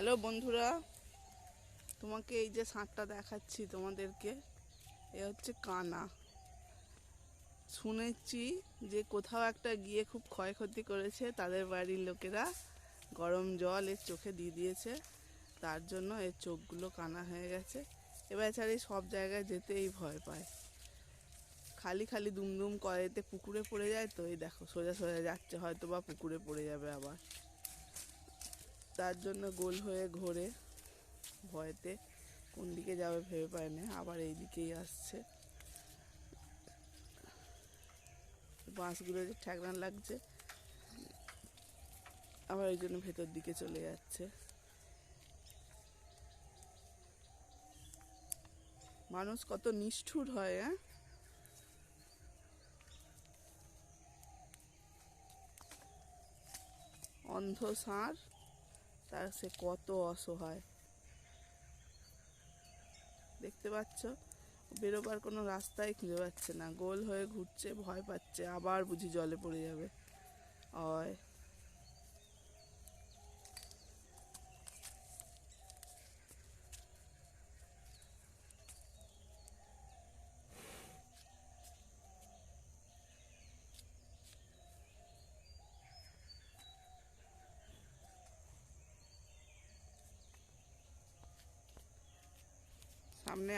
Hello বন্ধুরা, তোমাকে এই যে ষাঁড়টা দেখাচ্ছি তোমাদেরকে, এ হচ্ছে কানা। শুনেছি যে কোথাও একটা গিয়ে খুব ক্ষয়ক্ষতি করেছে, তাদের বাড়ির লোকেরা গরম জল এর চোখে দিয়ে দিয়েছে, তার জন্য এর চোখগুলো কানা হয়ে গেছে। এ বেচারি সব জায়গায় যেতেই ভয় পায়, খালি খালি দুমদুম করে, এতে পুকুরে পড়ে যায়। তো এই দেখো সোজা সোজা যাচ্ছে, হয়তো বা পুকুরে পড়ে যাবে আবার, তার জন্য গোল হয়ে ঘোরে ভয়েতে, কোন দিকে যাবে ভেবে পায় না, আবার এই দিকেই আসছে। বাঁশগুলো যে ঠ্যাকনা লাগছে, আবার ওই জন্য ভেতর দিকে চলে যাচ্ছে। মানুষ কত নিষ্ঠুর হয়, হ্যাঁ। অন্ধ ষাঁড়, তার সে কত অসহায় দেখতে পাচ্ছ। বেরোবার কোনো রাস্তাই খুঁজে পাচ্ছে না, গোল হয়ে ঘুরছে, ভয় পাচ্ছে আবার বুঝি জলে পড়ে যাবে। হয় সামনে